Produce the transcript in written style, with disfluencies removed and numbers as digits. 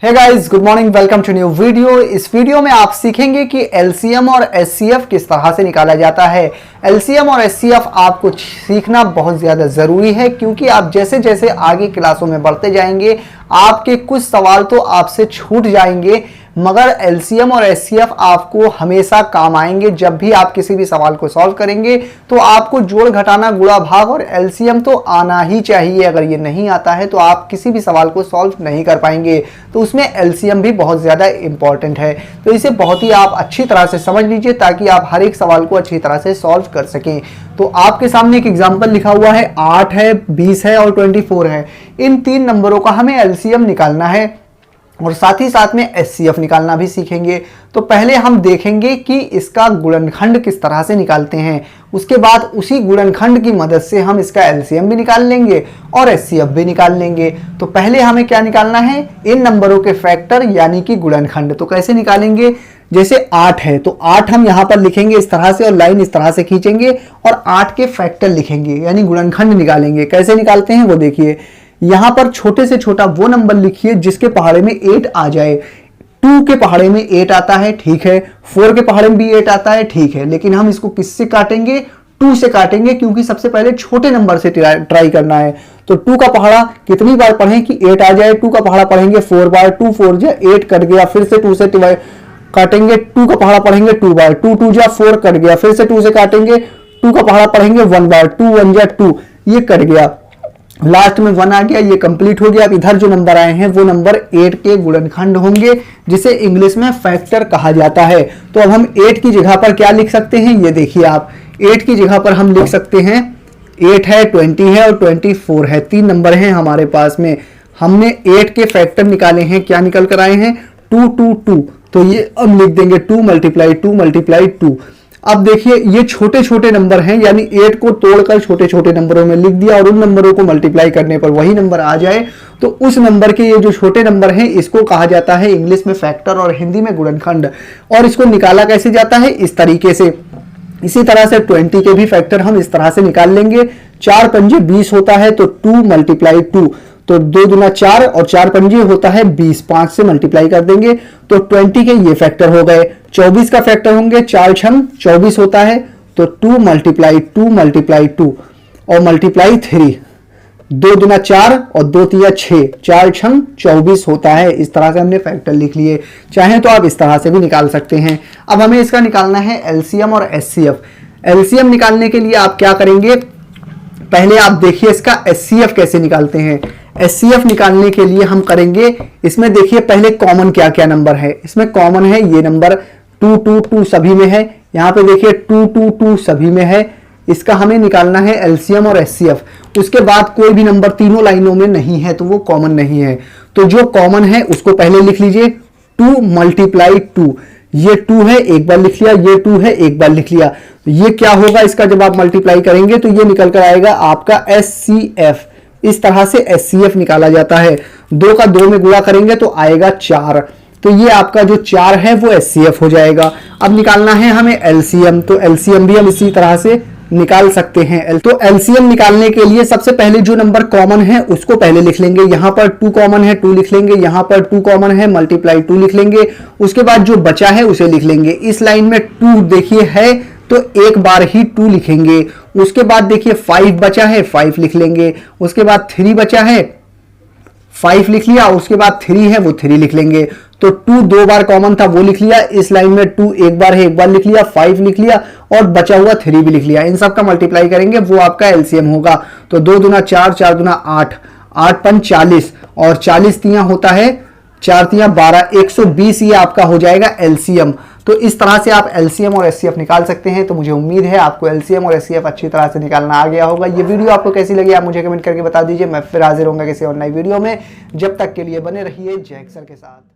Hey guys, good morning, welcome to new video. इस video में आप सीखेंगे कि एलसीएम और एचसीएफ किस तरह से निकाला जाता है। एलसीएम और एचसीएफ आपको सीखना बहुत ज़्यादा ज़रूरी है, क्योंकि आप जैसे जैसे आगे क्लासों में बढ़ते जाएंगे आपके कुछ सवाल तो आपसे छूट जाएंगे, मगर एलसीएम और एचसीएफ आपको हमेशा काम आएंगे। जब भी आप किसी भी सवाल को सॉल्व करेंगे तो आपको जोड़ घटाना गुणा भाग और एलसीएम तो आना ही चाहिए। अगर ये नहीं आता है तो आप किसी भी सवाल को सॉल्व नहीं कर पाएंगे। तो उसमें एलसीएम भी बहुत ज़्यादा इंपॉर्टेंट है। तो इसे बहुत ही आप अच्छी तरह से समझ लीजिए ताकि आप हर एक सवाल को अच्छी तरह से सॉल्व कर सकें। तो आपके सामने एक एग्जाम्पल लिखा हुआ है, 8 है, 20 है और 24 है। इन तीन नंबरों का हमें एलसीएम निकालना है और साथ ही साथ में एचसीएफ निकालना भी सीखेंगे। तो पहले हम देखेंगे कि इसका गुणनखंड किस तरह से निकालते हैं, उसके बाद उसी गुणनखंड की मदद से हम इसका एलसीएम भी निकाल लेंगे और एचसीएफ भी निकाल लेंगे। तो पहले हमें क्या निकालना है, इन नंबरों के फैक्टर यानी कि गुणनखंड। तो कैसे निकालेंगे, जैसे 8 है तो 8 हम यहां पर लिखेंगे इस तरह से और लाइन इस तरह से खींचेंगे और 8 के फैक्टर लिखेंगे यानी गुणनखंड निकालेंगे। कैसे निकालते हैं वो देखिए, यहां पर छोटे से छोटा वो नंबर लिखिए जिसके पहाड़े में 8 आ जाए। 2 के पहाड़े में 8 आता है, ठीक है। 4 के पहाड़े में भी 8 आता है, ठीक है। लेकिन हम इसको किससे काटेंगे, 2 से काटेंगे, क्योंकि सबसे पहले छोटे नंबर से ट्राई करना है। तो 2 का पहाड़ा कितनी बार पढ़ें कि 8 आ जाए। 2 का पहाड़ा पढ़ेंगे 4 बार, 2 4 जा 8 कट गया, फिर से 2 से काटेंगे। 2 का पहाड़ा पढ़ेंगे 2 बार, 2 2 जा 4 कट गया, फिर से 2 से काटेंगे। 2 का पहाड़ा पढ़ेंगे 1 बार, 2 1 जा 2, ये कट गया, लास्ट में 1 आ गया, ये कंप्लीट हो गया। अब इधर जो नंबर आए हैं वो नंबर 8 के गुणनखंड होंगे, जिसे इंग्लिश में फैक्टर कहा जाता है। तो अब हम 8 की जगह पर क्या लिख सकते हैं, ये देखिए आप, 8 की जगह पर हम लिख सकते हैं 8 है, 20 है और 24 है। 3 नंबर हैं हमारे पास में। हमने 8 के फैक्टर निकाले हैं, क्या निकल कर आए हैं, 2 2 2। तो ये हम लिख देंगे 2 मल्टीप्लाई 2 मल्टीप्लाई 2। अब देखिए ये छोटे छोटे नंबर हैं, यानी 8 को तोड़कर छोटे छोटे नंबरों में लिख दिया और उन नंबरों को मल्टीप्लाई करने पर वही नंबर आ जाए। तो उस नंबर के ये जो छोटे नंबर हैं इसको कहा जाता है इंग्लिश में फैक्टर और हिंदी में गुणनखंड। और इसको निकाला कैसे जाता है, इस तरीके से। इसी तरह से 20 के भी फैक्टर हम इस तरह से निकाल लेंगे। 4 पंजे 20 होता है तो 2 मल्टीप्लाई 2, तो 2 दूना 4 और 4 पंजे होता है 20, 5 से मल्टीप्लाई कर देंगे तो 20 के ये फैक्टर हो गए। 24 का फैक्टर होंगे 4 छम 24 होता है तो 2 मल्टीप्लाई 2 मल्टीप्लाई 2 और मल्टीप्लाई 3, 2 दूना 4 और 2 तिया 6, 4 छम 24 होता है। इस तरह से हमने फैक्टर लिख लिए। चाहे तो आप इस तरह से भी निकाल सकते हैं। अब हमें इसका निकालना है एलसीएम और एचसीएफ। एलसीएम निकालने के लिए आप क्या करेंगे, पहले आप देखिए इसका एचसीएफ कैसे निकालते हैं। एचसीएफ निकालने के लिए हम करेंगे, इसमें देखिए पहले कॉमन क्या क्या नंबर है। इसमें कॉमन है ये नंबर 2 2 2 सभी में है। यहाँ पे देखिए 2 2 2 सभी में है। इसका हमें निकालना है एलसीएम और एचसीएफ। उसके बाद कोई भी नंबर तीनों लाइनों में नहीं है तो वो कॉमन नहीं है। तो जो कॉमन है उसको पहले लिख लीजिए, 2 मल्टीप्लाई 2। ये 2 है, एक बार लिख लिया, ये 2 है, एक बार लिख लिया। ये क्या होगा, इसका जब आप मल्टीप्लाई करेंगे तो ये निकल कर आएगा आपका एचसीएफ। इस तरह से एचसीएफ निकाला जाता है। 2 का 2 में गुणा करेंगे तो आएगा 4, तो ये आपका जो 4 है वो एचसीएफ हो जाएगा। अब निकालना है हमें एलसीएम, तो एलसीएम भी हम इसी तरह से निकाल सकते हैं। तो एलसीएम निकालने के लिए सबसे पहले जो नंबर कॉमन है उसको पहले लिख लेंगे। यहां पर 2 कॉमन है, 2 लिख लेंगे। यहां पर 2 कॉमन है, मल्टीप्लाई 2 लिख लेंगे। उसके बाद जो बचा है उसे लिख लेंगे। इस लाइन में 2 देखिए है तो एक बार ही 2 लिखेंगे। उसके बाद देखिए 5 बचा है, 5 लिख लेंगे। उसके बाद 3 बचा है, 5 लिख लिया। उसके बाद 3 है वो 3 लिख लेंगे। तो 2 2 बार कॉमन था वो लिख लिया। इस लाइन में 2 एक बार है, एक बार लिख लिया। 5 लिख लिया और बचा हुआ 3 भी लिख लिया। इन सब का मल्टीप्लाई करेंगे वो आपका एलसीएम होगा। तो 2 दूना 4, 4 दूना 8, 8 पंच 40 और 40 तिया होता है 4 तिया 12, 120 ये आपका हो जाएगा एलसीएम। तो इस तरह से आप एलसीएम और एचसीएफ निकाल सकते हैं। तो मुझे उम्मीद है आपको एलसीएम और एचसीएफ अच्छी तरह से निकालना आ गया होगा। ये वीडियो आपको कैसी लगी आप मुझे कमेंट करके बता दीजिए। मैं फिर हाजिर होऊंगा किसी और नई वीडियो में। जब तक के लिए बने रहिए जय एक्सेल के साथ।